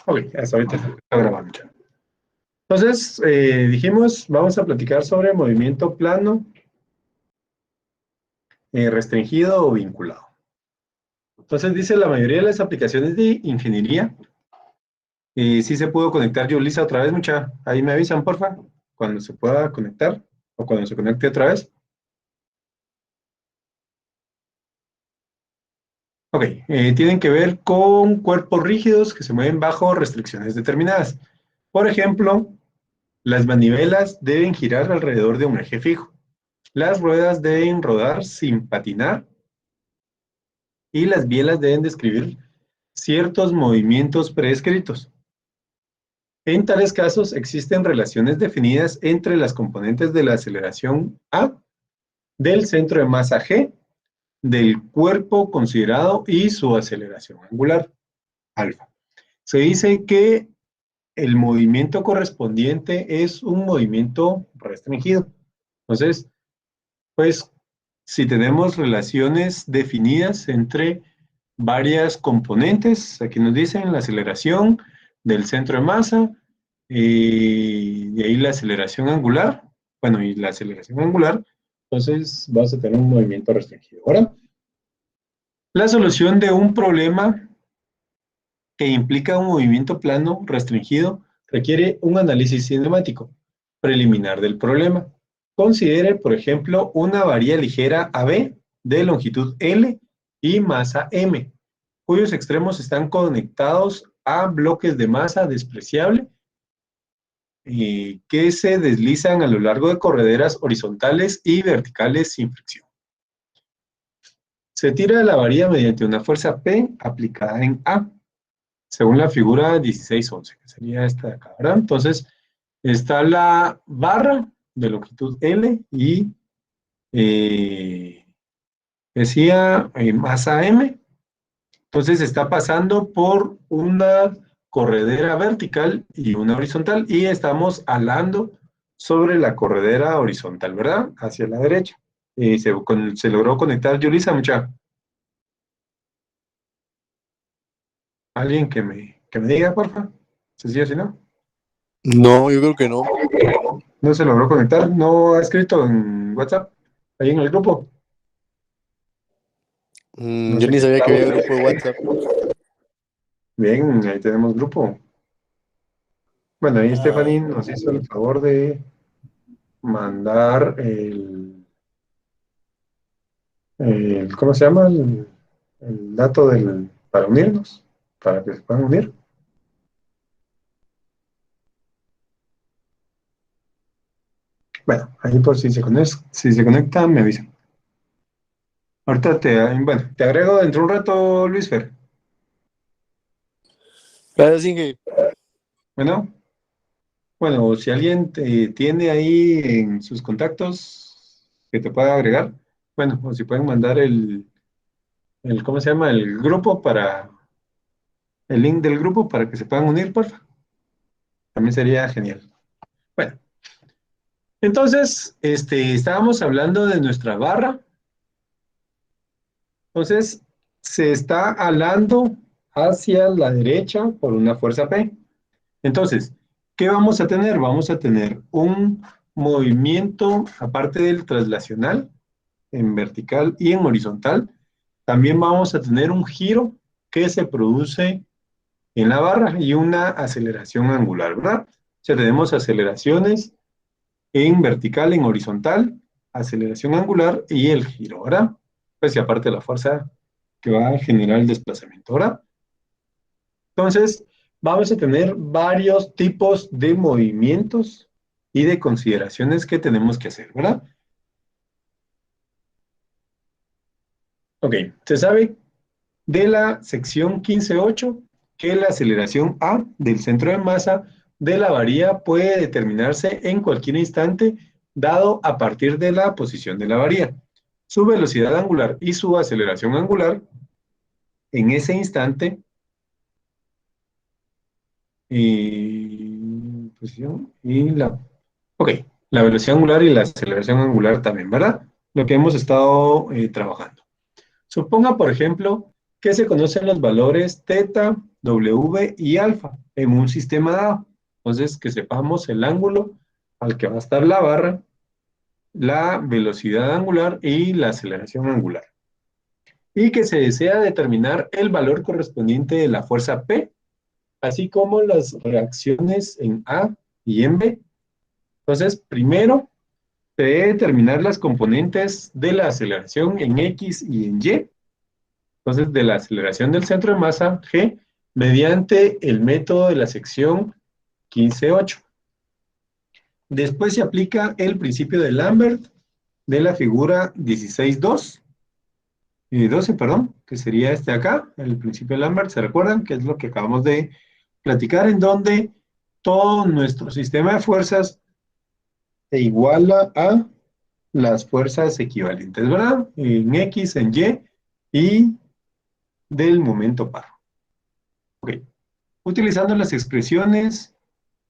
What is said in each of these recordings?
Ok, hasta ahorita se está grabando. Entonces, dijimos, vamos a platicar sobre movimiento plano, restringido o vinculado. Entonces, dice la mayoría de las aplicaciones de ingeniería. Sí se pudo conectar Yulisa otra vez, mucha. Ahí me avisan, porfa, cuando se pueda conectar o cuando se conecte otra vez. Ok, tienen que ver con cuerpos rígidos que se mueven bajo restricciones determinadas. Por ejemplo, las manivelas deben girar alrededor de un eje fijo. Las ruedas deben rodar sin patinar y las bielas deben describir ciertos movimientos prescritos. En tales casos existen relaciones definidas entre las componentes de la aceleración A, del centro de masa G, del cuerpo considerado y su aceleración angular, alfa. Se dice que el movimiento correspondiente es un movimiento restringido. Entonces, pues, si tenemos relaciones definidas entre varias componentes, aquí nos dicen la aceleración del centro de masa, y ahí la aceleración angular, bueno, y la aceleración angular, entonces vas a tener un movimiento restringido. Ahora, la solución de un problema que implica un movimiento plano restringido requiere un análisis cinemático preliminar del problema. Considere, por ejemplo, una varilla ligera AB de longitud L y masa M, cuyos extremos están conectados a bloques de masa despreciable que se deslizan a lo largo de correderas horizontales y verticales sin fricción. Se tira la varilla mediante una fuerza P aplicada en A, según la figura 1611, que sería esta de acá, ¿verdad? Entonces, está la barra de longitud L y decía masa M. Entonces, está pasando por una corredera vertical y una horizontal y estamos alando sobre la corredera horizontal, ¿verdad? Hacia la derecha. Se logró conectar, Yulisa, mucha. Alguien que me diga, porfa. Si sí o si no. No, yo creo que no. No se logró conectar, no ha escrito en WhatsApp, ahí en el grupo. No Yo sé ni qué sabía está. que había grupo de WhatsApp. Bien, ahí tenemos grupo. Bueno, ahí Ah, Stephanie nos hizo el favor de mandar ¿cómo se llama? El dato para unirnos, para que se puedan unir. Bueno, ahí por si se conecta, me avisan. Ahorita te agrego dentro de un rato, Luis Fer. gracias, Inge. Bueno, bueno, si alguien tiene ahí en sus contactos que te pueda agregar, bueno, o si pueden mandar ¿cómo se llama? El link del grupo para que se puedan unir, porfa. También sería genial. Bueno, entonces, estábamos hablando de nuestra barra. Entonces, se está alando hacia la derecha por una fuerza P. Entonces, ¿qué vamos a tener? Vamos a tener un movimiento, aparte del traslacional, en vertical y en horizontal. También vamos a tener un giro que se produce en la barra y una aceleración angular, ¿verdad? O sea, tenemos aceleraciones en vertical, en horizontal, aceleración angular y el giro, ¿verdad? Pues y aparte la fuerza que va a generar el desplazamiento, ¿verdad? Entonces, vamos a tener varios tipos de movimientos y de consideraciones que tenemos que hacer, ¿verdad? Ok, se sabe de la sección 15.8 que la aceleración A del centro de masa de la varilla puede determinarse en cualquier instante dado a partir de la posición de la varilla. Su velocidad angular y su aceleración angular en ese instante posición y ok, la velocidad angular y la aceleración angular también, ¿verdad? Lo que hemos estado trabajando. Suponga, por ejemplo, que se conocen los valores teta, w y alfa en un sistema dado. Entonces, que sepamos el ángulo al que va a estar la barra, la velocidad angular y la aceleración angular. Y que se desea determinar el valor correspondiente de la fuerza P, así como las reacciones en A y en B. Entonces, primero, se debe determinar las componentes de la aceleración en X y en Y. Entonces, de la aceleración del centro de masa, G, mediante el método de la sección 15.8. Después se aplica el principio de Lambert de la figura 16.2, 12, perdón, que sería este acá, el principio de Lambert, ¿se recuerdan? Que es lo que acabamos de platicar, en donde todo nuestro sistema de fuerzas se iguala a las fuerzas equivalentes, ¿verdad? En X, en y del momento par. Ok. Utilizando las expresiones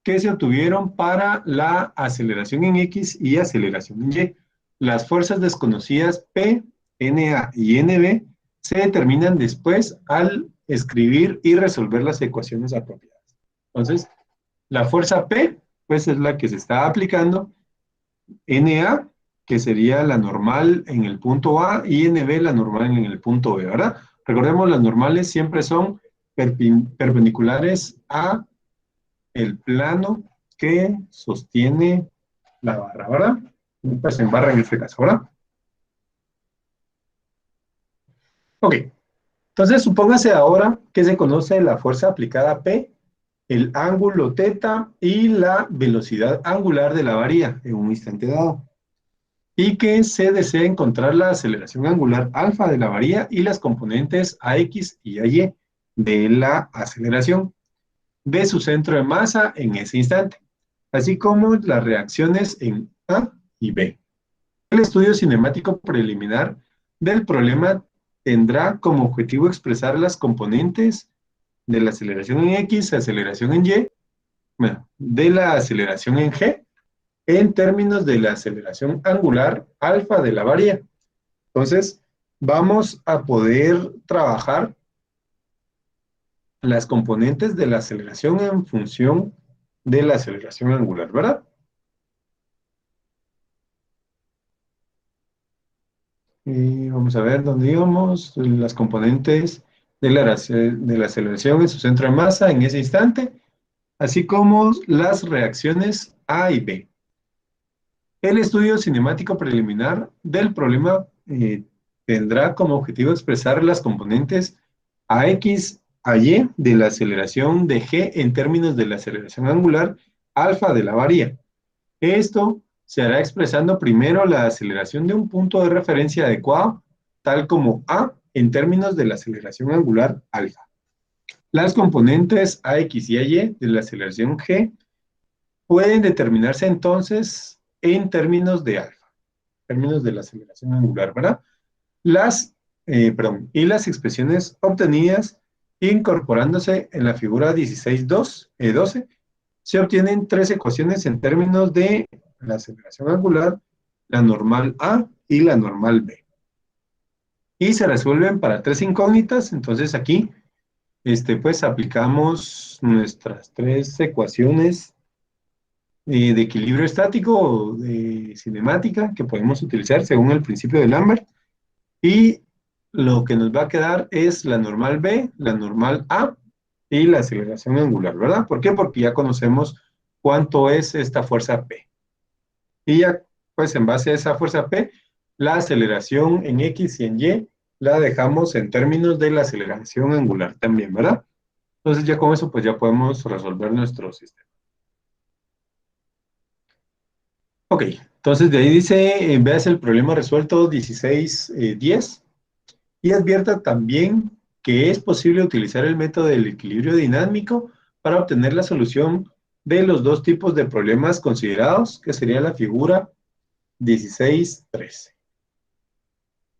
que se obtuvieron para la aceleración en X y aceleración en Y. Las fuerzas desconocidas P, NA y NB se determinan después al escribir y resolver las ecuaciones apropiadas. Entonces, la fuerza P, pues es la que se está aplicando, NA, que sería la normal en el punto A, y NB, la normal en el punto B, ¿verdad? Recordemos, las normales siempre son perpendiculares a el plano que sostiene la barra, ¿verdad? Pues en barra en este caso, ¿verdad? Ok, entonces supóngase ahora que se conoce la fuerza aplicada P, el ángulo teta y la velocidad angular de la varía en un instante dado. Y que se desea encontrar la aceleración angular alfa de la varía y las componentes AX y AY de la aceleración de su centro de masa en ese instante, así como las reacciones en A y B. El estudio cinemático preliminar del problema tendrá como objetivo expresar las componentes de la aceleración en X, aceleración en Y, bueno, de la aceleración en G, en términos de la aceleración angular alfa de la varía. Entonces, vamos a poder trabajar las componentes de la aceleración en función de la aceleración angular, ¿verdad? Y vamos a ver dónde íbamos, las componentes de la aceleración en su centro de masa en ese instante, así como las reacciones A y B. El estudio cinemático preliminar del problema tendrá como objetivo expresar las componentes AX a Y de la aceleración de G en términos de la aceleración angular alfa de la varía. Esto se hará expresando primero la aceleración de un punto de referencia adecuado, tal como A en términos de la aceleración angular alfa. Las componentes AX y AY de la aceleración G pueden determinarse entonces en términos de alfa, términos de la aceleración angular, ¿verdad? Y las expresiones obtenidas incorporándose en la figura 16.12, se obtienen tres ecuaciones en términos de la aceleración angular, la normal A y la normal B. Y se resuelven para tres incógnitas, entonces aquí pues aplicamos nuestras tres ecuaciones de equilibrio estático o de cinemática que podemos utilizar según el principio de Lambert. Y lo que nos va a quedar es la normal B, la normal A y la aceleración angular, ¿verdad? ¿Por qué? Porque ya conocemos cuánto es esta fuerza P. Y ya, pues en base a esa fuerza P, la aceleración en X y en Y la dejamos en términos de la aceleración angular también, ¿verdad? Entonces ya con eso pues ya podemos resolver nuestro sistema. Ok, entonces de ahí dice, veas el problema resuelto 16.10 y advierta también que es posible utilizar el método del equilibrio dinámico para obtener la solución de los dos tipos de problemas considerados, que sería la figura 16.13,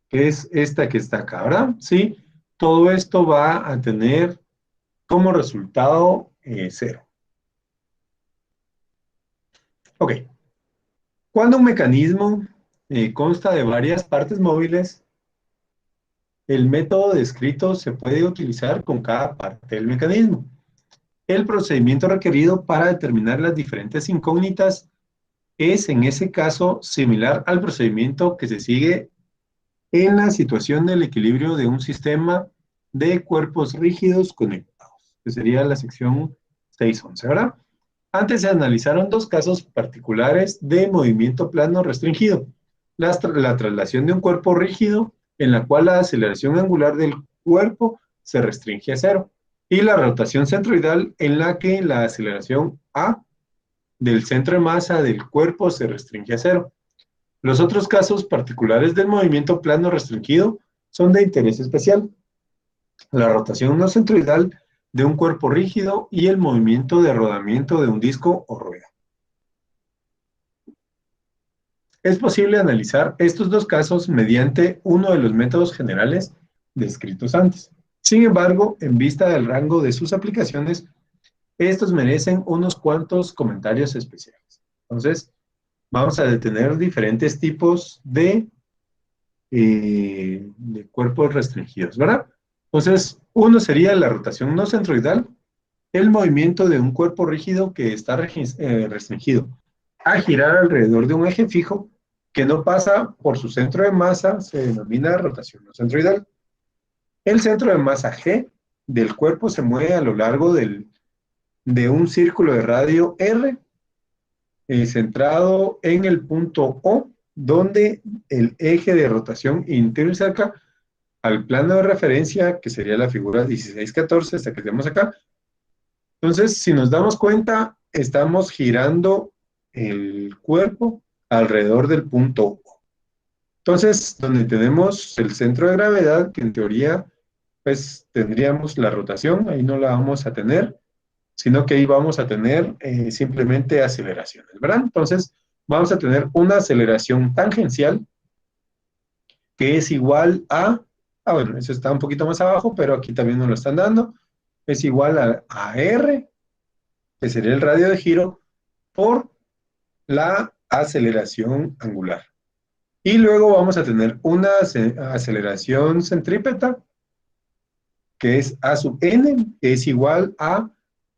que es esta que está acá, ¿verdad? Sí, todo esto va a tener como resultado 0. Ok, cuando un mecanismo consta de varias partes móviles, el método descrito se puede utilizar con cada parte del mecanismo. El procedimiento requerido para determinar las diferentes incógnitas es, en ese caso, similar al procedimiento que se sigue en la situación del equilibrio de un sistema de cuerpos rígidos conectados, que sería la sección 611, ¿verdad? Antes se analizaron dos casos particulares de movimiento plano restringido. La traslación de un cuerpo rígido, en la cual la aceleración angular del cuerpo se restringe a cero, y la rotación centroidal, en la que la aceleración A del centro de masa del cuerpo se restringe a cero. Los otros casos particulares del movimiento plano restringido son de interés especial: la rotación no centroidal de un cuerpo rígido y el movimiento de rodamiento de un disco o rueda. Es posible analizar estos dos casos mediante uno de los métodos generales descritos antes. Sin embargo, en vista del rango de sus aplicaciones, estos merecen unos cuantos comentarios especiales. Entonces, vamos a detener diferentes tipos de cuerpos restringidos, ¿verdad? Entonces, uno sería la rotación no centroidal, el movimiento de un cuerpo rígido que está restringido a girar alrededor de un eje fijo que no pasa por su centro de masa, se denomina rotación no centroidal. El centro de masa G del cuerpo se mueve a lo largo de un círculo de radio R, centrado en el punto O, donde el eje de rotación intrínseca al plano de referencia, que sería la figura 1614, hasta que tenemos acá. Entonces, si nos damos cuenta, estamos girando el cuerpo alrededor del punto O. Entonces, donde tenemos el centro de gravedad, que en teoría, pues tendríamos la rotación, ahí no la vamos a tener, sino que ahí vamos a tener simplemente aceleraciones, ¿verdad? Entonces, vamos a tener una aceleración tangencial que es igual bueno, eso está un poquito más abajo, pero aquí también nos lo están dando, es igual a R, que sería el radio de giro, por la aceleración angular. Y luego vamos a tener una aceleración centrípeta, que es A sub n, que es igual a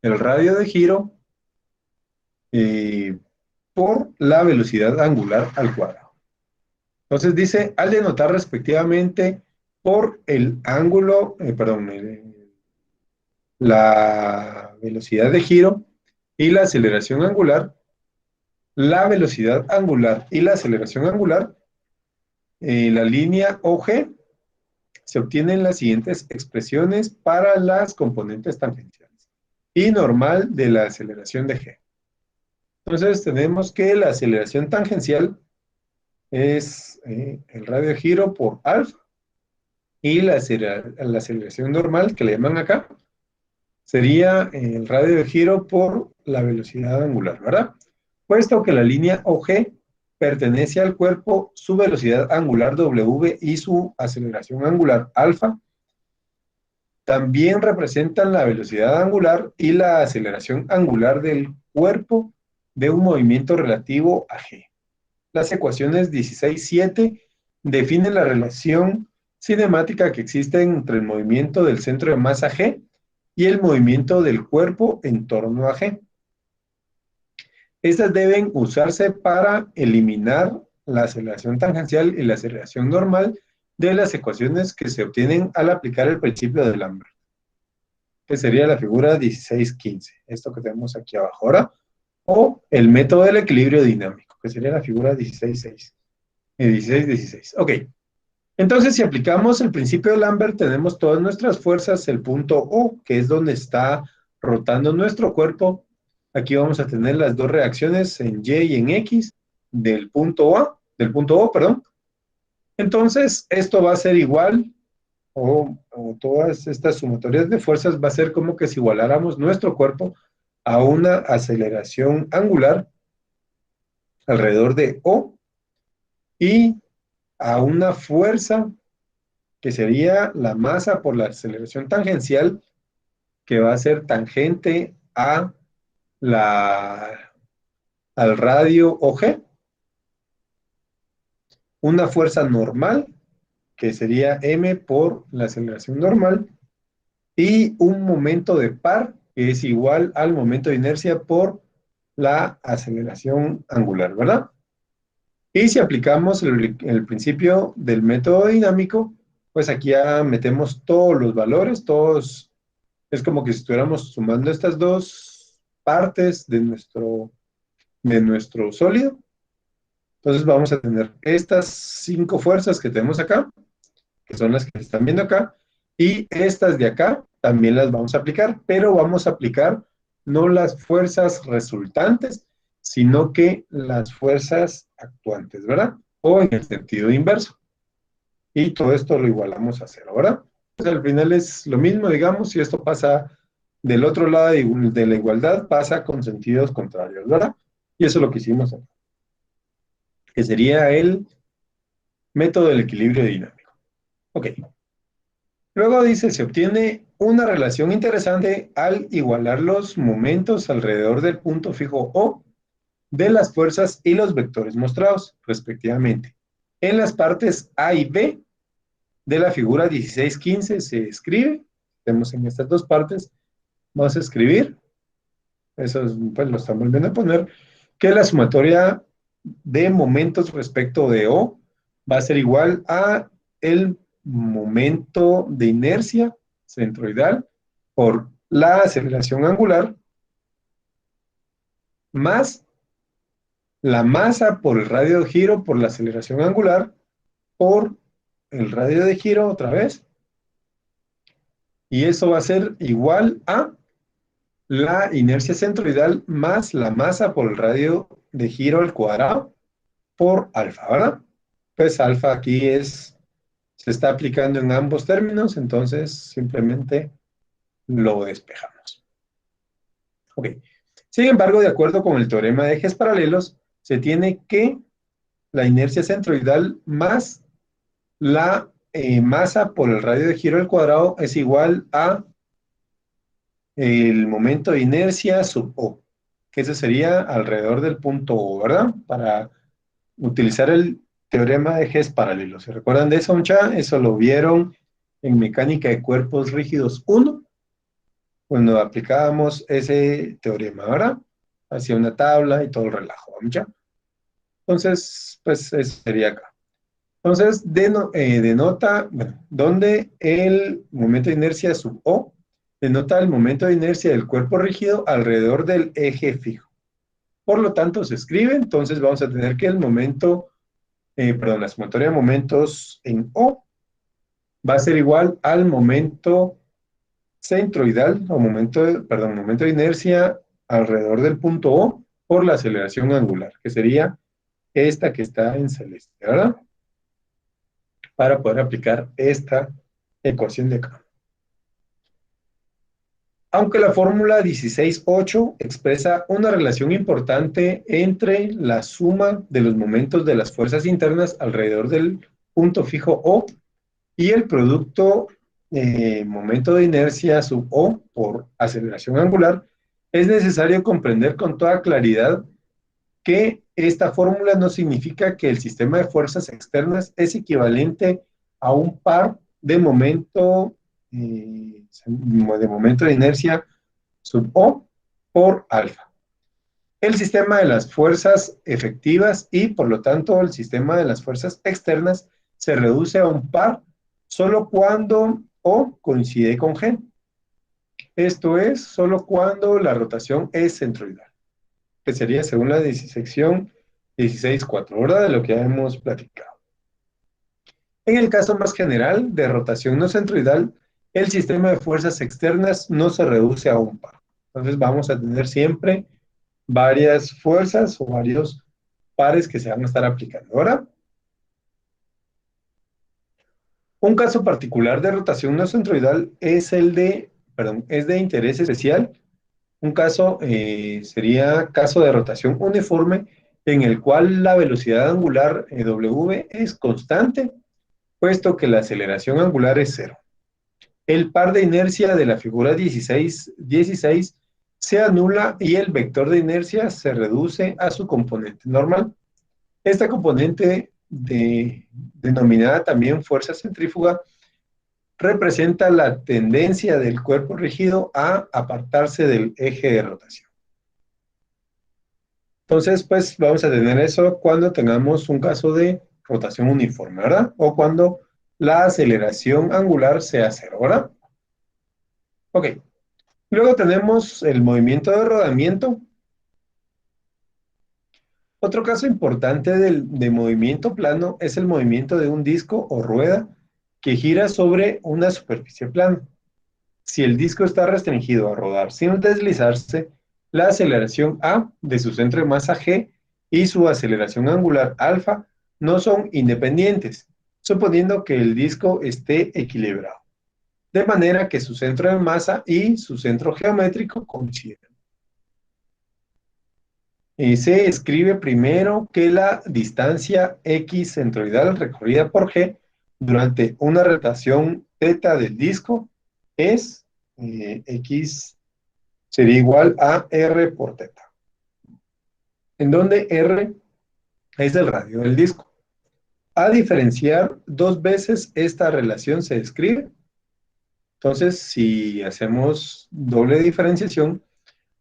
el radio de giro por la velocidad angular al cuadrado. Entonces dice, al denotar respectivamente por el ángulo, la velocidad de giro y la aceleración angular, la velocidad angular y la aceleración angular, la línea OG, se obtienen las siguientes expresiones para las componentes tangenciales y normal de la aceleración de G. Entonces tenemos que la aceleración tangencial es el radio de giro por alfa, y la aceleración normal, que le llaman acá, sería el radio de giro por la velocidad angular, ¿verdad? Puesto que la línea OG pertenece al cuerpo, su velocidad angular W y su aceleración angular alfa también representan la velocidad angular y la aceleración angular del cuerpo de un movimiento relativo a G. Las ecuaciones 16.7 definen la relación cinemática que existe entre el movimiento del centro de masa G y el movimiento del cuerpo en torno a G. Estas deben usarse para eliminar la aceleración tangencial y la aceleración normal de las ecuaciones que se obtienen al aplicar el principio de Lambert, que sería la figura 16.15, esto que tenemos aquí abajo ahora, o el método del equilibrio dinámico, que sería la figura 16.6. 16. Ok. Entonces, si aplicamos el principio de Lambert, tenemos todas nuestras fuerzas, el punto O, que es donde está rotando nuestro cuerpo. Aquí vamos a tener las dos reacciones en Y y en X del punto O, perdón. Entonces, esto va a ser igual, o todas estas sumatorias de fuerzas va a ser como que si igualáramos nuestro cuerpo a una aceleración angular alrededor de O y a una fuerza que sería la masa por la aceleración tangencial, que va a ser tangente a al radio OG, una fuerza normal, que sería m por la aceleración normal, y un momento de par, que es igual al momento de inercia por la aceleración angular, ¿verdad? Y si aplicamos el principio del método dinámico, pues aquí ya metemos todos los valores, todos, es como que si estuviéramos sumando estas dos partes de nuestro sólido. Entonces vamos a tener estas 5 fuerzas que tenemos acá, que son las que están viendo acá, y estas de acá también las vamos a aplicar, pero vamos a aplicar no las fuerzas resultantes, sino que las fuerzas actuantes, ¿verdad? O en el sentido inverso. Y todo esto lo igualamos a cero, ¿verdad? Pues al final es lo mismo, digamos, si esto pasa del otro lado de la igualdad, pasa con sentidos contrarios, ¿verdad? Y eso es lo que hicimos acá, que sería el método del equilibrio dinámico. Ok. Luego dice, se obtiene una relación interesante al igualar los momentos alrededor del punto fijo O de las fuerzas y los vectores mostrados, respectivamente. En las partes A y B de la figura 16-15 se escribe, tenemos en estas dos partes, vamos a escribir, eso pues lo estamos volviendo a poner, que la sumatoria de momentos respecto de O va a ser igual a el momento de inercia centroidal por la aceleración angular más la masa por el radio de giro por la aceleración angular por el radio de giro otra vez, y eso va a ser igual a la inercia centroidal más la masa por el radio de giro al cuadrado por alfa, ¿verdad? Pues alfa aquí se está aplicando en ambos términos, entonces simplemente lo despejamos. Ok. Sin embargo, de acuerdo con el teorema de ejes paralelos, se tiene que la inercia centroidal más la masa por el radio de giro al cuadrado es igual a el momento de inercia sub O, que ese sería alrededor del punto O, ¿verdad? Para utilizar el teorema de ejes paralelos. ¿Se recuerdan de eso, mucha? Eso lo vieron en mecánica de cuerpos rígidos 1, cuando aplicábamos ese teorema, ¿verdad? Hacía una tabla y todo el relajo, ¿mucha? Entonces, pues eso sería acá. Entonces, denota, bueno, donde el momento de inercia sub O denota el momento de inercia del cuerpo rígido alrededor del eje fijo. Por lo tanto, se escribe, entonces vamos a tener que el momento, la sumatoria de momentos en O va a ser igual al momento centroidal, o momento de inercia alrededor del punto O por la aceleración angular, que sería esta que está en celeste, ¿verdad? Para poder aplicar esta ecuación de acá. Aunque la fórmula 16.8 expresa una relación importante entre la suma de los momentos de las fuerzas internas alrededor del punto fijo O y el producto momento de inercia sub O por aceleración angular, es necesario comprender con toda claridad que esta fórmula no significa que el sistema de fuerzas externas es equivalente a un par de momento de inercia sub O por alfa. El sistema de las fuerzas efectivas y, por lo tanto, el sistema de las fuerzas externas se reduce a un par solo cuando O coincide con G. Esto es, solo cuando la rotación es centroidal, que sería según la sección 16.4, ¿verdad? De lo que ya hemos platicado. En el caso más general de rotación no centroidal, el sistema de fuerzas externas no se reduce a un par. Entonces vamos a tener siempre varias fuerzas o varios pares que se van a estar aplicando. Ahora, un caso particular de rotación no centroidal es es de interés especial. Un caso sería caso de rotación uniforme en el cual la velocidad angular W es constante, puesto que la aceleración angular es cero. El par de inercia de la figura 16 se anula y el vector de inercia se reduce a su componente normal. Esta componente denominada también fuerza centrífuga, representa la tendencia del cuerpo rígido a apartarse del eje de rotación. Entonces, pues vamos a tener eso cuando tengamos un caso de rotación uniforme, ¿verdad? O cuando la aceleración angular sea cero, ¿verdad? Ok. Luego tenemos el movimiento de rodamiento. Otro caso importante de movimiento plano es el movimiento de un disco o rueda que gira sobre una superficie plana. Si el disco está restringido a rodar sin deslizarse, la aceleración A de su centro de masa G y su aceleración angular alfa no son independientes, suponiendo que el disco esté equilibrado, de manera que su centro de masa y su centro geométrico coinciden. Se escribe primero que la distancia x centroidal recorrida por G durante una rotación θ del disco es x sería igual a r por θ, en donde r es el radio del disco. A diferenciar dos veces esta relación se escribe. Entonces, si hacemos doble diferenciación,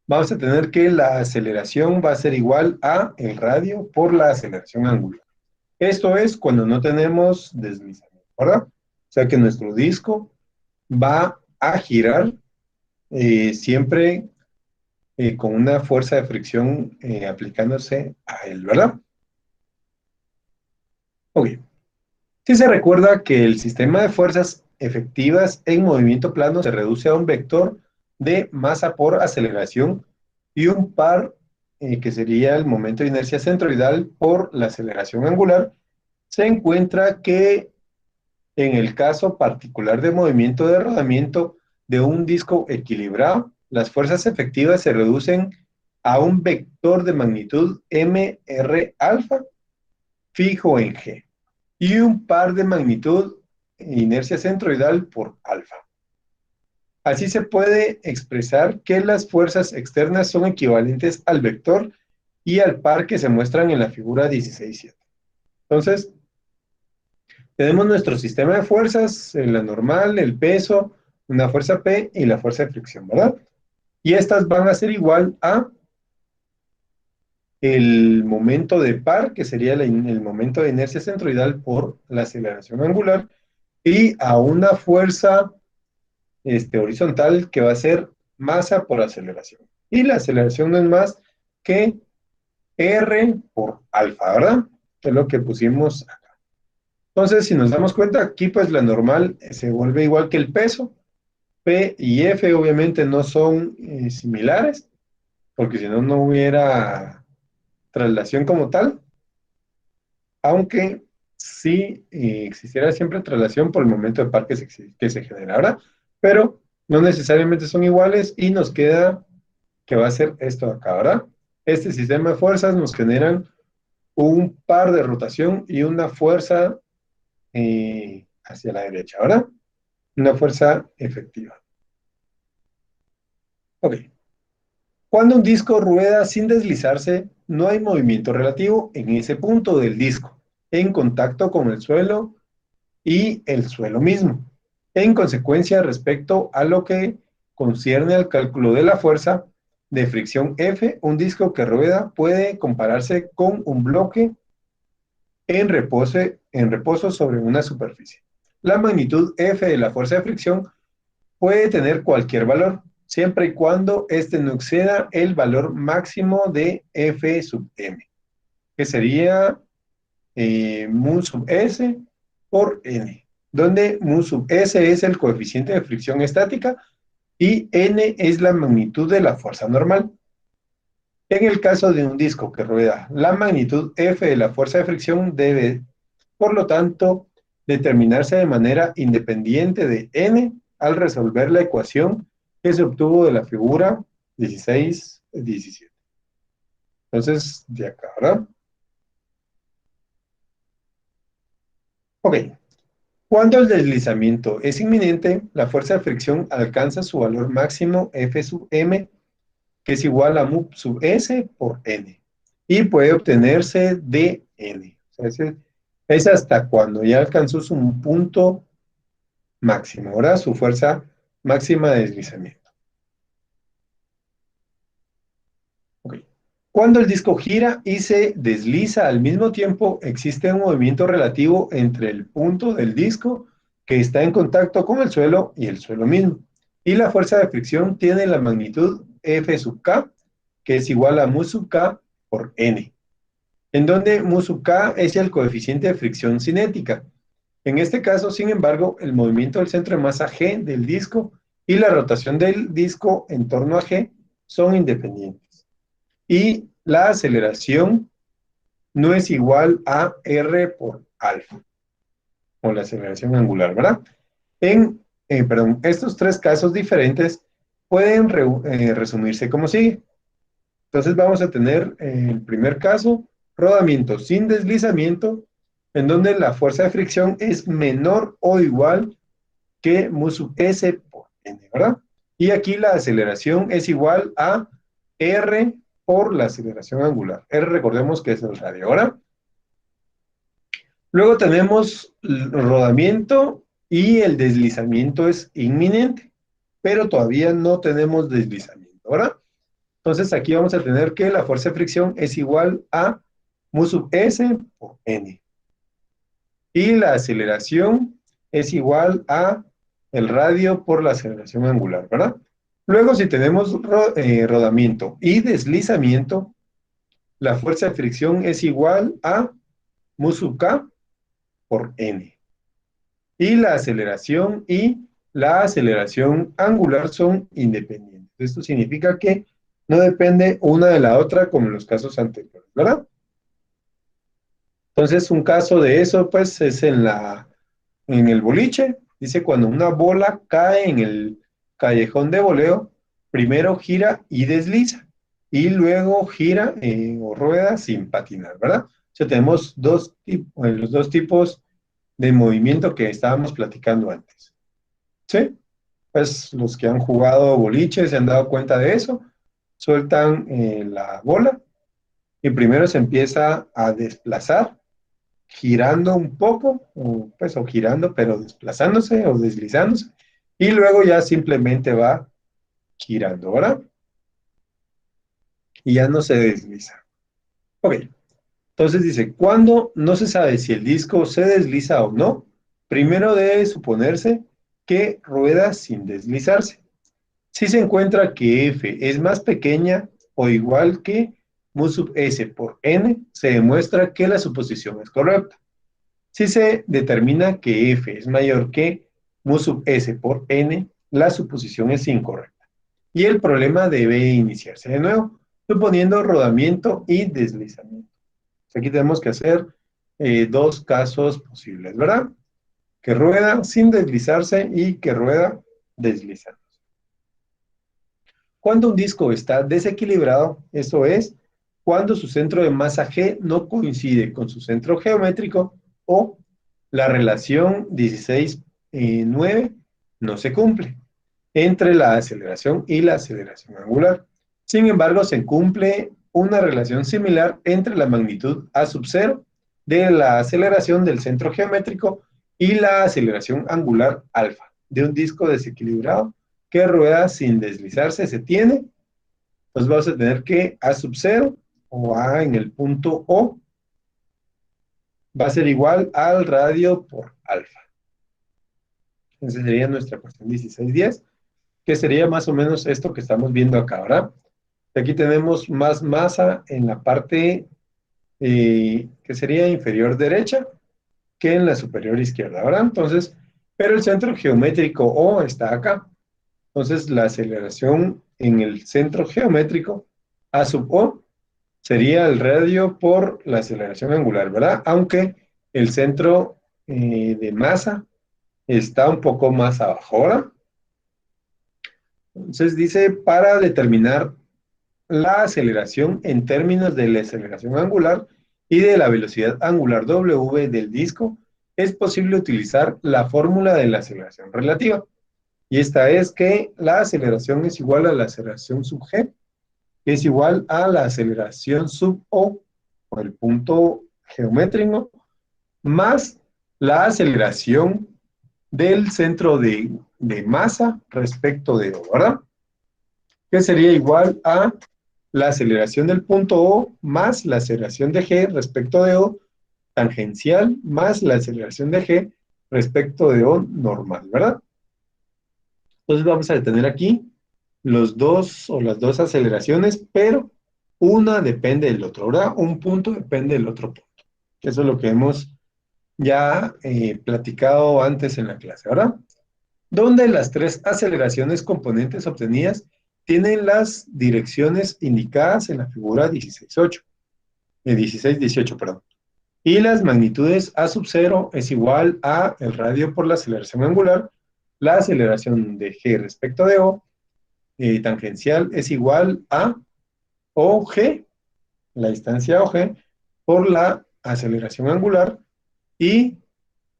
vamos a tener que la aceleración va a ser igual a el radio por la aceleración angular. Esto es cuando no tenemos deslizamiento, ¿verdad? O sea que nuestro disco va a girar siempre con una fuerza de fricción aplicándose a él, ¿verdad? Ok. Si se recuerda que el sistema de fuerzas efectivas en movimiento plano se reduce a un vector de masa por aceleración y un par que sería el momento de inercia centroidal por la aceleración angular, se encuentra que en el caso particular de movimiento de rodamiento de un disco equilibrado, las fuerzas efectivas se reducen a un vector de magnitud mr alfa fijo en G y un par de magnitud inercia centroidal por alfa. Así se puede expresar que las fuerzas externas son equivalentes al vector y al par que se muestran en la figura 16.7. Entonces, tenemos nuestro sistema de fuerzas, la normal, el peso, una fuerza P y la fuerza de fricción, ¿verdad? Y estas van a ser igual a el momento de par, que sería el momento de inercia centroidal por la aceleración angular, y a una fuerza horizontal que va a ser masa por aceleración. Y la aceleración no es más que R por alfa, ¿verdad? Que es lo que pusimos acá. Entonces, si nos damos cuenta, aquí pues la normal se vuelve igual que el peso. P y F obviamente no son similares, porque si no, no hubiera traslación como tal, aunque sí existiera siempre traslación por el momento de par que se generara, pero no necesariamente son iguales y nos queda que va a ser esto de acá, ¿verdad? Este sistema de fuerzas nos generan un par de rotación y una fuerza hacia la derecha, ¿verdad? Una fuerza efectiva. Ok. Cuando un disco rueda sin deslizarse, no hay movimiento relativo en ese punto del disco, en contacto con el suelo y el suelo mismo. En consecuencia, respecto a lo que concierne al cálculo de la fuerza de fricción F, un disco que rueda puede compararse con un bloque en reposo sobre una superficie. La magnitud F de la fuerza de fricción puede tener cualquier valor, siempre y cuando éste no exceda el valor máximo de F sub m, que sería mu sub s por n, donde mu sub s es el coeficiente de fricción estática y n es la magnitud de la fuerza normal. En el caso de un disco que rueda, la magnitud F de la fuerza de fricción debe, por lo tanto, determinarse de manera independiente de n al resolver la ecuación que se obtuvo de la figura 16-17. Entonces, de acá, ¿verdad? Ok. Cuando el deslizamiento es inminente, la fuerza de fricción alcanza su valor máximo F sub m, que es igual a mu sub s por n, y puede obtenerse de n. O sea, Es hasta cuando ya alcanzó su punto máximo, ¿verdad? Su fuerza máxima de deslizamiento. Ok. Cuando el disco gira y se desliza al mismo tiempo, existe un movimiento relativo entre el punto del disco que está en contacto con el suelo y el suelo mismo. Y la fuerza de fricción tiene la magnitud F sub K, que es igual a mu sub K por N, en donde mu sub K es el coeficiente de fricción cinética. En este caso, sin embargo, el movimiento del centro de masa G del disco y la rotación del disco en torno a G son independientes. Y la aceleración no es igual a R por alfa, o la aceleración angular, ¿verdad? Estos tres casos diferentes pueden resumirse como sigue. Entonces vamos a tener el primer caso, rodamiento sin deslizamiento, en donde la fuerza de fricción es menor o igual que mu sub S por N, ¿verdad? Y aquí la aceleración es igual a R por la aceleración angular. R, recordemos que es el radio, ¿verdad? Luego tenemos el rodamiento y el deslizamiento es inminente, pero todavía no tenemos deslizamiento, ¿verdad? Entonces aquí vamos a tener que la fuerza de fricción es igual a mu sub S por N. Y la aceleración es igual a el radio por la aceleración angular, ¿verdad? Luego, si tenemos rodamiento y deslizamiento, la fuerza de fricción es igual a mu sub K por N. Y la aceleración y la aceleración angular son independientes. Esto significa que no depende una de la otra como en los casos anteriores, ¿verdad? Entonces, un caso de eso, pues, es en el boliche. Dice, cuando una bola cae en el callejón de voleo, primero gira y desliza, y luego gira o rueda sin patinar, ¿verdad? O sea, tenemos los dos tipos de movimiento que estábamos platicando antes. ¿Sí? Pues los que han jugado boliche se han dado cuenta de eso. Sueltan la bola y primero se empieza a desplazar girando un poco, o girando, pero desplazándose o deslizándose, y luego ya simplemente va girando, ¿verdad? Y ya no se desliza. Ok, entonces dice, cuando no se sabe si el disco se desliza o no, primero debe suponerse que rueda sin deslizarse. Si se encuentra que F es más pequeña o igual que mu sub S por N, se demuestra que la suposición es correcta. Si se determina que F es mayor que mu sub S por N, la suposición es incorrecta. Y el problema debe iniciarse de nuevo, suponiendo rodamiento y deslizamiento. Aquí tenemos que hacer dos casos posibles, ¿verdad? Que rueda sin deslizarse y que rueda deslizándose. Cuando un disco está desequilibrado, eso es, cuando su centro de masa G no coincide con su centro geométrico o la relación 16:9 no se cumple entre la aceleración y la aceleración angular. Sin embargo, se cumple una relación similar entre la magnitud A sub 0 de la aceleración del centro geométrico y la aceleración angular alfa de un disco desequilibrado que rueda sin deslizarse. Se tiene, pues vamos a tener que A sub 0 o A en el punto O va a ser igual al radio por alfa. Esa sería nuestra cuestión 1610, que sería más o menos esto que estamos viendo acá, ¿verdad? Aquí tenemos más masa en la parte que sería inferior derecha que en la superior izquierda, ¿verdad? Entonces, pero el centro geométrico O está acá. Entonces, la aceleración en el centro geométrico A sub O sería el radio por la aceleración angular, ¿verdad? Aunque el centro de masa está un poco más abajo, ¿verdad? Entonces dice, para determinar la aceleración en términos de la aceleración angular y de la velocidad angular W del disco, es posible utilizar la fórmula de la aceleración relativa. Y esta es que la aceleración es igual a la aceleración sub G, que es igual a la aceleración sub O, o el punto geométrico, más la aceleración del centro de masa respecto de O, ¿verdad? Que sería igual a la aceleración del punto O más la aceleración de G respecto de O tangencial más la aceleración de G respecto de O normal, ¿verdad? Entonces vamos a tener aquí los dos o las dos aceleraciones, pero una depende del otro, ¿verdad? Un punto depende del otro punto. Eso es lo que hemos ya platicado antes en la clase, ¿verdad? Donde las tres aceleraciones componentes obtenidas tienen las direcciones indicadas en la figura 16.8, 16.18, perdón. Y las magnitudes A sub 0 es igual a el radio por la aceleración angular, la aceleración de G respecto de O, tangencial es igual a OG, la distancia OG, por la aceleración angular, y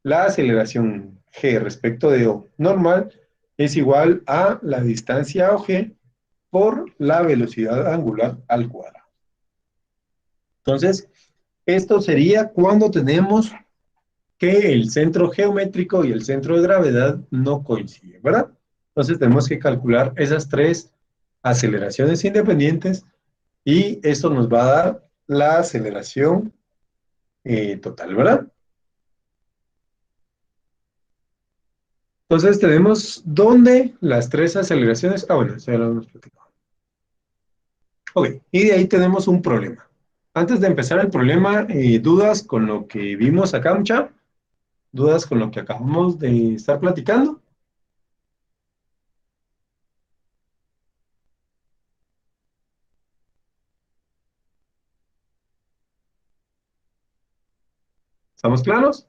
la aceleración G respecto de O normal es igual a la distancia OG por la velocidad angular al cuadrado. Entonces, esto sería cuando tenemos que el centro geométrico y el centro de gravedad no coinciden, ¿verdad? Entonces tenemos que calcular esas tres aceleraciones independientes y esto nos va a dar la aceleración total, ¿verdad? Entonces tenemos donde las tres aceleraciones, bueno, eso ya lo hemos platicado. Ok, y de ahí tenemos un problema. Antes de empezar el problema, ¿dudas con lo que vimos acá, mucha? ¿Dudas con lo que acabamos de estar platicando? ¿Estamos claros?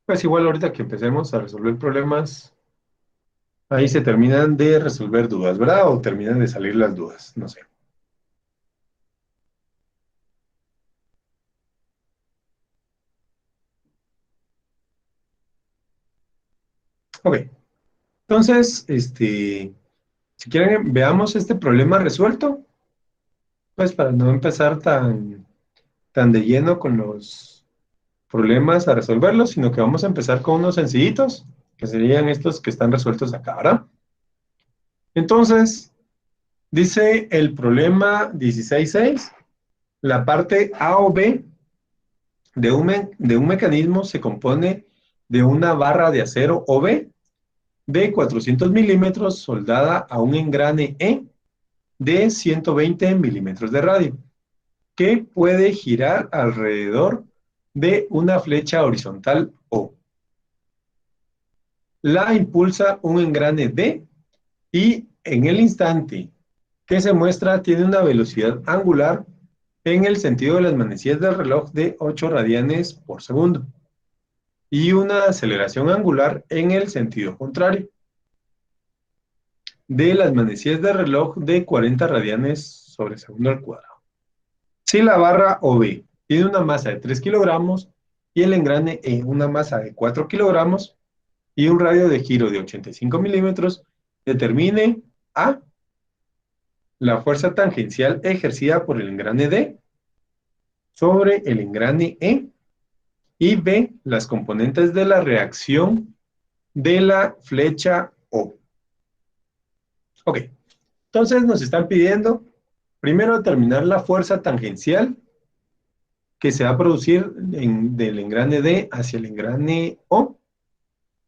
Pues igual ahorita que empecemos a resolver problemas, ahí se terminan de resolver dudas, ¿verdad? O terminan de salir las dudas, no sé. Ok, entonces, si quieren, veamos este problema resuelto, pues para no empezar tan de lleno con los problemas a resolverlos, sino que vamos a empezar con unos sencillitos, que serían estos que están resueltos acá, ¿verdad? Entonces, dice el problema 16.6, la parte A o B de un mecanismo se compone de una barra de acero OB de 400 milímetros soldada a un engrane E de 120 milímetros de radio, que puede girar alrededor de una flecha horizontal O. La impulsa un engrane D y en el instante que se muestra tiene una velocidad angular en el sentido de las manecillas del reloj de 8 radianes por segundo y una aceleración angular en el sentido contrario de las manecillas del reloj de 40 radianes sobre segundo al cuadrado. Si la barra OB tiene una masa de 3 kilogramos y el engrane E una masa de 4 kilogramos y un radio de giro de 85 milímetros, determine A, la fuerza tangencial ejercida por el engrane D sobre el engrane E, y B, las componentes de la reacción de la flecha O. Ok, entonces nos están pidiendo primero determinar la fuerza tangencial que se va a producir del engrane D hacia el engrane o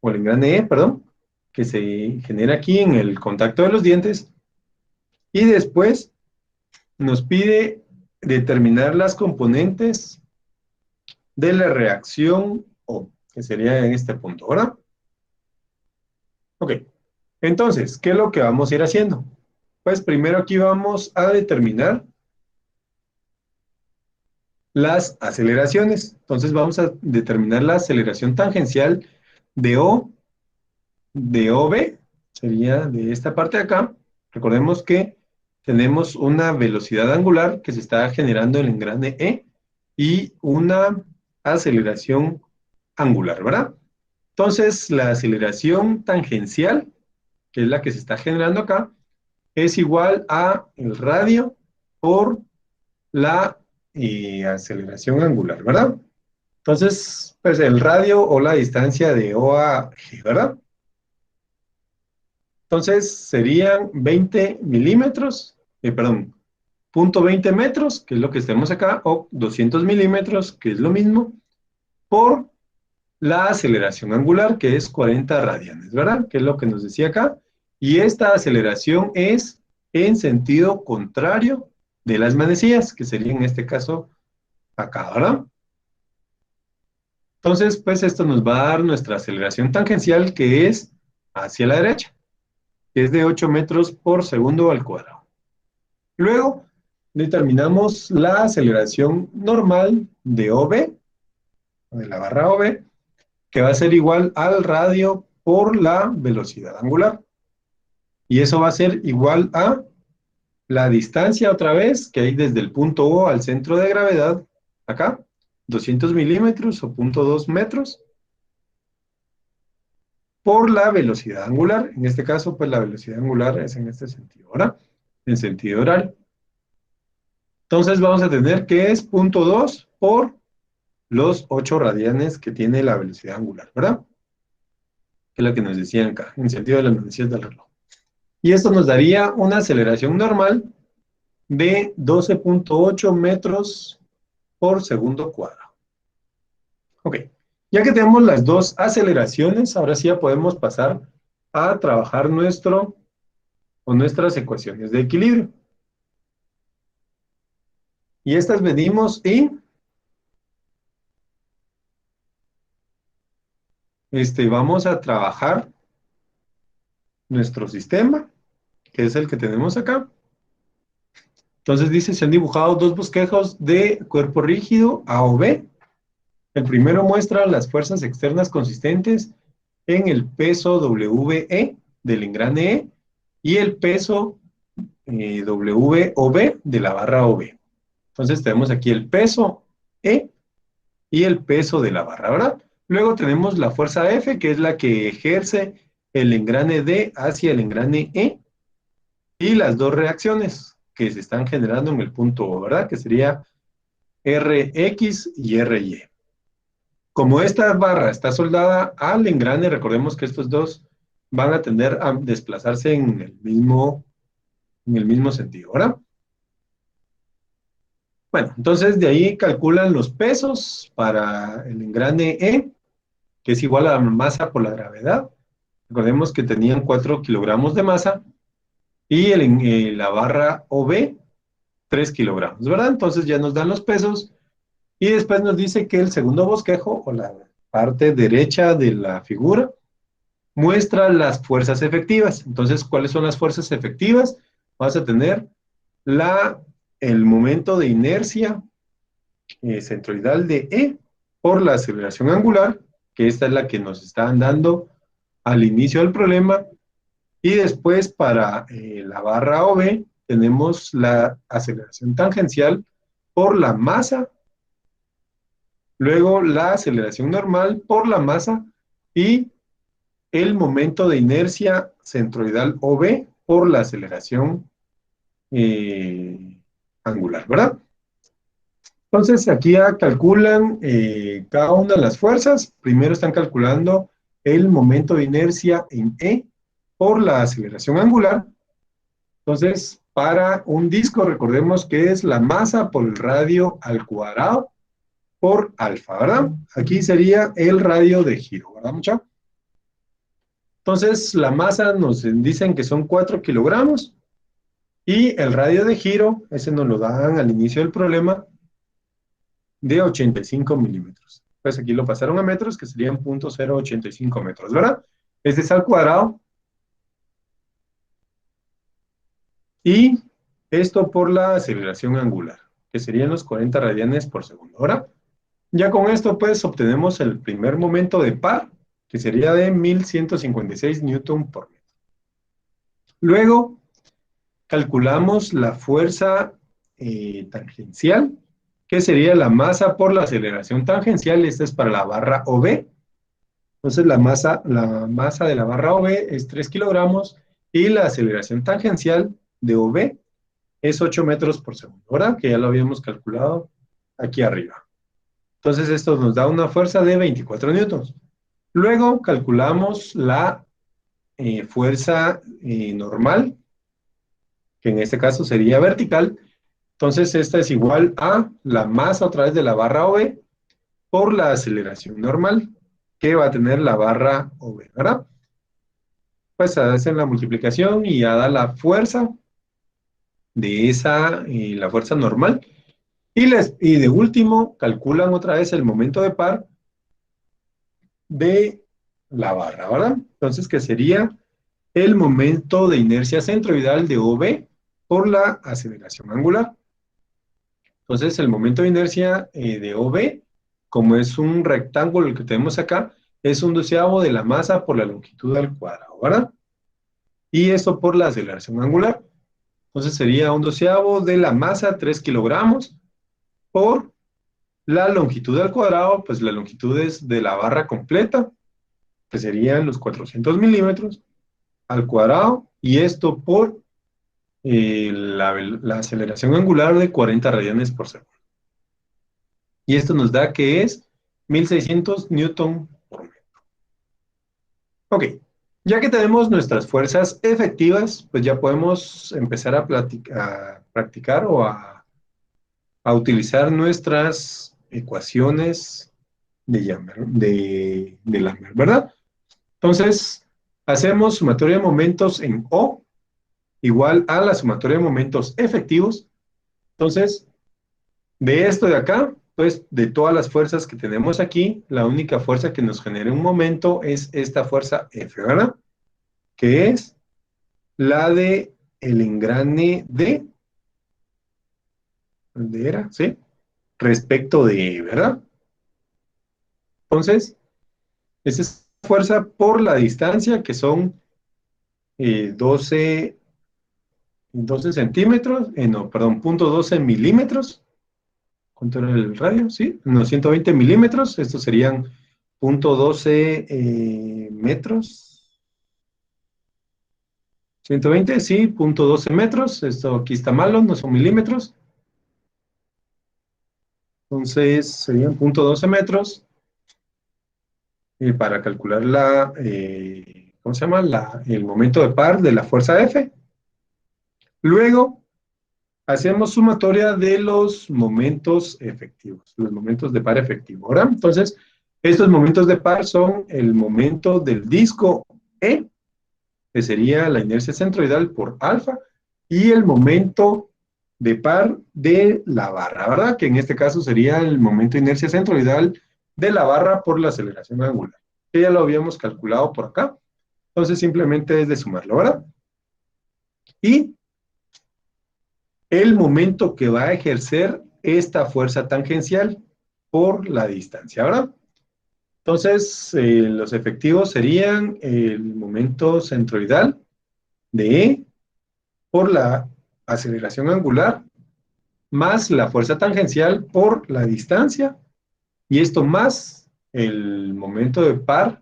el engrane E, perdón, que se genera aquí en el contacto de los dientes. Y después nos pide determinar las componentes de la reacción O, que sería en este punto, ¿verdad? Ok, entonces, ¿qué es lo que vamos a ir haciendo? Pues primero aquí vamos a determinar las aceleraciones. Entonces vamos a determinar la aceleración tangencial de O, de OB, sería de esta parte de acá. Recordemos que tenemos una velocidad angular que se está generando en el engrane E y una aceleración angular, ¿verdad? Entonces, la aceleración tangencial, que es la que se está generando acá, es igual a el radio por la aceleración angular, ¿verdad? Entonces, pues el radio o la distancia de O a G, ¿verdad? Entonces serían 20 milímetros, perdón, 0.20 metros, que es lo que tenemos acá, o 200 milímetros, que es lo mismo, por la aceleración angular, que es 40 radianes, ¿verdad? Que es lo que nos decía acá. Y esta aceleración es en sentido contrario de las manecillas, que sería en este caso acá, ¿verdad? Entonces, pues esto nos va a dar nuestra aceleración tangencial, que es hacia la derecha, que es de 8 metros por segundo al cuadrado. Luego, determinamos la aceleración normal de OB, de la barra OB, que va a ser igual al radio por la velocidad angular. Y eso va a ser igual a la distancia otra vez, que hay desde el punto O al centro de gravedad, acá, 200 milímetros o 0.2 metros, por la velocidad angular. En este caso, pues la velocidad angular es en este sentido, ¿verdad? En sentido horario. Entonces vamos a tener que es 0.2 por los 8 radianes que tiene la velocidad angular, ¿verdad? Que es lo que nos decían acá, en sentido de las manecillas del reloj. Y esto nos daría una aceleración normal de 12.8 metros por segundo cuadrado. Ok, ya que tenemos las dos aceleraciones, ahora sí ya podemos pasar a trabajar nuestras ecuaciones de equilibrio. Y estas venimos y vamos a trabajar nuestro sistema, que es el que tenemos acá. Entonces dice, se han dibujado dos bosquejos de cuerpo rígido A o B. El primero muestra las fuerzas externas consistentes en el peso WE del engrane E y el peso W o B de la barra OB. Entonces tenemos aquí el peso E y el peso de la barra, ¿verdad? Luego tenemos la fuerza F, que es la que ejerce el engrane D hacia el engrane E, y las dos reacciones que se están generando en el punto O, ¿verdad? Que sería Rx y Ry. Como esta barra está soldada al engrane, recordemos que estos dos van a tender a desplazarse en el mismo sentido, ¿verdad? Bueno, entonces de ahí calculan los pesos para el engrane E, que es igual a la masa por la gravedad. Recordemos que tenían 4 kilogramos de masa y la barra OB 3 kilogramos, ¿verdad? Entonces ya nos dan los pesos y después nos dice que el segundo bosquejo o la parte derecha de la figura muestra las fuerzas efectivas. Entonces, ¿cuáles son las fuerzas efectivas? Vas a tener el momento de inercia centroidal de E por la aceleración angular, que esta es la que nos están dando al inicio del problema, y después para la barra OB tenemos la aceleración tangencial por la masa, luego la aceleración normal por la masa y el momento de inercia centroidal OB por la aceleración angular, ¿verdad? Entonces aquí ya calculan cada una de las fuerzas. Primero están calculando el momento de inercia en E por la aceleración angular. Entonces, para un disco, recordemos que es la masa por el radio al cuadrado por alfa, ¿verdad? Aquí sería el radio de giro, ¿verdad, muchachos? Entonces, la masa nos dicen que son 4 kilogramos y el radio de giro, ese nos lo dan al inicio del problema, de 85 milímetros. Pues aquí lo pasaron a metros, que serían 0.085 metros, ¿verdad? Este es al cuadrado. Y esto por la aceleración angular, que serían los 40 radianes por segundo. Ahora, ya con esto, pues, obtenemos el primer momento de par, que sería de 1156 newton por metro. Luego, calculamos la fuerza tangencial, que sería la masa por la aceleración tangencial. Esta es para la barra OB. Entonces, la masa de la barra OB es 3 kilogramos y la aceleración tangencial de OB es 8 metros por segundo, ¿verdad? Que ya lo habíamos calculado aquí arriba. Entonces esto nos da una fuerza de 24 newtons. Luego calculamos la fuerza normal, que en este caso sería vertical. Entonces esta es igual a la masa otra vez de la barra OB por la aceleración normal que va a tener la barra OB, ¿verdad? Pues hacen la multiplicación y ya da la fuerza de esa, la fuerza normal. Y de último, calculan otra vez el momento de par de la barra, ¿verdad? Entonces, que sería el momento de inercia centroidal de OB por la aceleración angular. Entonces, el momento de inercia de OB, como es un rectángulo el que tenemos acá, es un doceavo de la masa por la longitud al cuadrado, ¿verdad? Y eso por la aceleración angular. Entonces, sería un doceavo de la masa, 3 kilogramos, por la longitud al cuadrado, pues la longitud es de la barra completa, que serían los 400 milímetros al cuadrado, y esto por la aceleración angular de 40 radianes por segundo. Y esto nos da que es 1600 newton por metro. Ok, ya que tenemos nuestras fuerzas efectivas, pues ya podemos empezar a practicar o a utilizar nuestras ecuaciones de Lambert, ¿verdad? Entonces, hacemos sumatoria de momentos en O igual a la sumatoria de momentos efectivos. Entonces, de esto de acá, pues de todas las fuerzas que tenemos aquí, la única fuerza que nos genera un momento es esta fuerza F, ¿verdad? Que es la de el engrane ¿dónde era? ¿Sí? Respecto de, ¿verdad? Entonces, esa es fuerza por la distancia, que son 12 centímetros, no, perdón, 0.12 milímetros. ¿Cuánto era el radio? Sí, no, 120 milímetros. Estos serían 0.12 metros. 120, sí, 0.12 metros. Esto aquí está malo, no son milímetros. Entonces serían 0.12 metros. Para calcular ¿cómo se llama? El momento de par de la fuerza F. Luego, hacemos sumatoria de los momentos efectivos, los momentos de par efectivo, ¿verdad? Entonces, estos momentos de par son el momento del disco E, que sería la inercia centroidal por alfa, y el momento de par de la barra, ¿verdad? Que en este caso sería el momento de inercia centroidal de la barra por la aceleración angular, que ya lo habíamos calculado por acá. Entonces, simplemente es de sumarlo, ¿verdad? Y el momento que va a ejercer esta fuerza tangencial por la distancia, ¿verdad? Entonces, los efectivos serían el momento centroidal de E por la aceleración angular más la fuerza tangencial por la distancia, y esto más el momento de par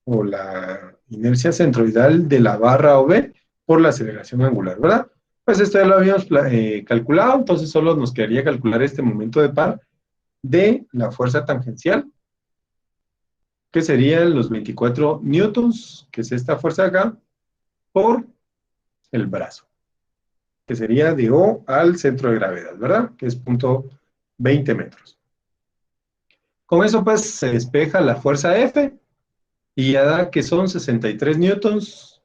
o la inercia centroidal de la barra OB por la aceleración angular, ¿verdad? Pues esto ya lo habíamos calculado, entonces solo nos quedaría calcular este momento de par de la fuerza tangencial, que serían los 24 newtons, que es esta fuerza de acá, por el brazo, que sería de O al centro de gravedad, ¿verdad? Que es 0.20 metros. Con eso pues se despeja la fuerza F y ya da que son 63 newtons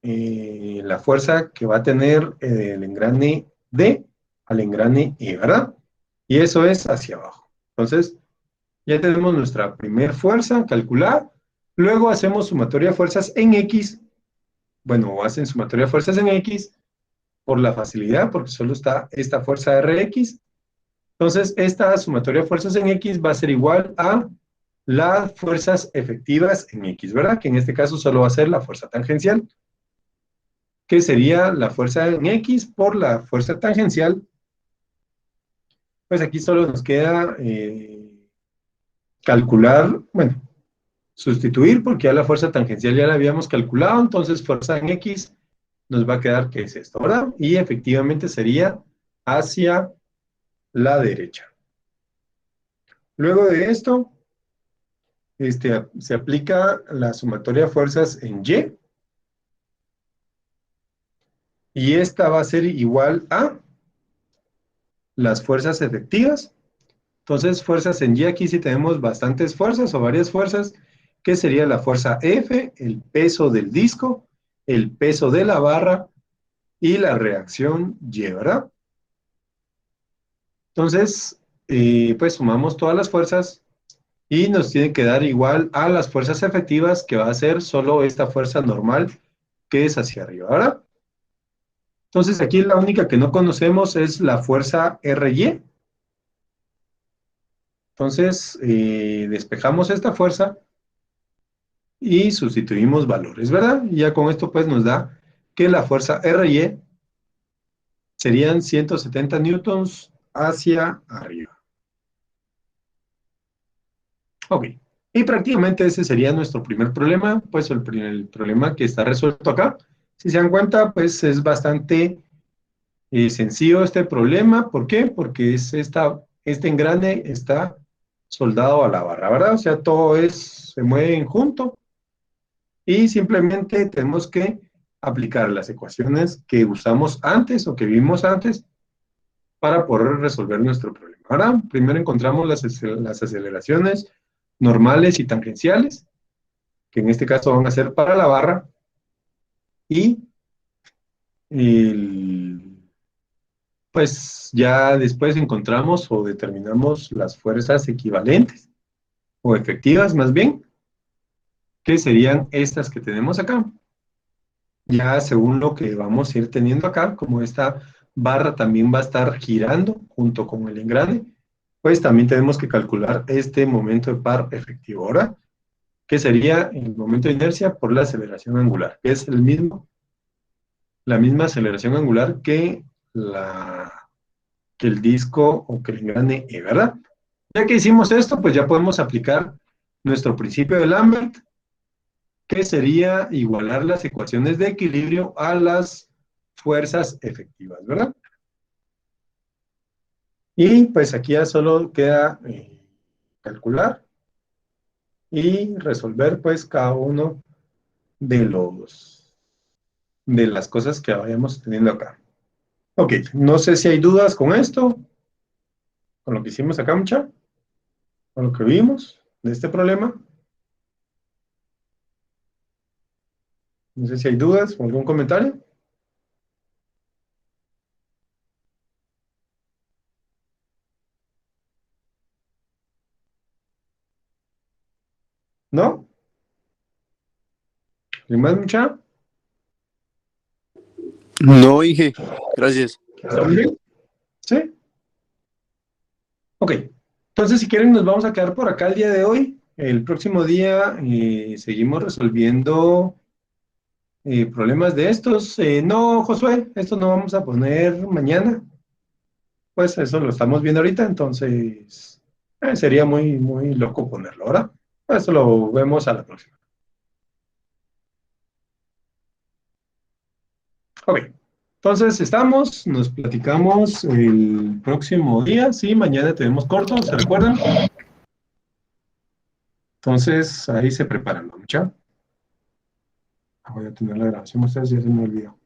la fuerza que va a tener el engrane D al engrane E, ¿verdad? Y eso es hacia abajo. Entonces, ya tenemos nuestra primera fuerza calculada. Luego hacemos sumatoria de fuerzas en X. Bueno, hacen sumatoria de fuerzas en X por la facilidad, porque solo está esta fuerza Rx. Entonces, esta sumatoria de fuerzas en X va a ser igual a las fuerzas efectivas en X, ¿verdad? Que en este caso solo va a ser la fuerza tangencial, que sería la fuerza en X por la fuerza tangencial. Pues aquí solo nos queda calcular, bueno, sustituir, porque ya la fuerza tangencial ya la habíamos calculado, entonces fuerza en X nos va a quedar que es esto, ¿verdad? Y efectivamente sería hacia la derecha. Luego de esto, se aplica la sumatoria de fuerzas en y esta va a ser igual a las fuerzas efectivas. Entonces, fuerzas en Y, aquí sí tenemos bastantes fuerzas o varias fuerzas, que sería la fuerza F, el peso del disco, el peso de la barra y la reacción Y, ¿verdad? Entonces, pues sumamos todas las fuerzas y nos tiene que dar igual a las fuerzas efectivas, que va a ser solo esta fuerza normal que es hacia arriba, ¿verdad? Entonces, aquí la única que no conocemos es la fuerza RY. Entonces, despejamos esta fuerza y sustituimos valores, ¿verdad? Y ya con esto pues nos da que la fuerza RY serían 170 newtons hacia arriba. Ok. Y prácticamente ese sería nuestro primer problema, pues el problema que está resuelto acá. Si se dan cuenta, pues es bastante sencillo este problema. ¿Por qué? Porque este engrane está soldado a la barra, ¿verdad? O sea, se mueven junto y simplemente tenemos que aplicar las ecuaciones que usamos antes o que vimos antes para poder resolver nuestro problema. Ahora, primero encontramos las aceleraciones normales y tangenciales, que en este caso van a ser para la barra, y pues ya después encontramos o determinamos las fuerzas equivalentes, o efectivas más bien, que serían estas que tenemos acá. Ya según lo que vamos a ir teniendo acá, como esta barra también va a estar girando junto con el engrane, pues también tenemos que calcular este momento de par efectivo. Ahora, que sería el momento de inercia por la aceleración angular, que es la misma aceleración angular que el disco o que el engrane E, ¿verdad? Ya que hicimos esto, pues ya podemos aplicar nuestro principio de Lambert, que sería igualar las ecuaciones de equilibrio a las fuerzas efectivas, ¿verdad? Y pues aquí ya solo queda calcular y resolver pues cada uno de las cosas que vayamos teniendo acá. Ok, no sé si hay dudas con esto, con lo que hicimos acá, mucha, con lo que vimos de este problema. No sé si hay dudas o algún comentario. ¿No? ¿Sin más, mucha? No, Inge. Gracias. ¿Están bien? ¿Sí? Ok. Entonces, si quieren, nos vamos a quedar por acá el día de hoy. El próximo día seguimos resolviendo problemas de estos. No, Josué, esto no vamos a poner mañana. Pues eso lo estamos viendo ahorita, entonces sería muy, muy loco ponerlo, ¿verdad? Eso lo vemos a la próxima. Ok. Entonces estamos, nos platicamos el próximo día. Sí, mañana tenemos corto, ¿se recuerdan? Entonces ahí se preparan, ¿no? Mucha. Voy a tener la grabación, ustedes ya se me olvidó.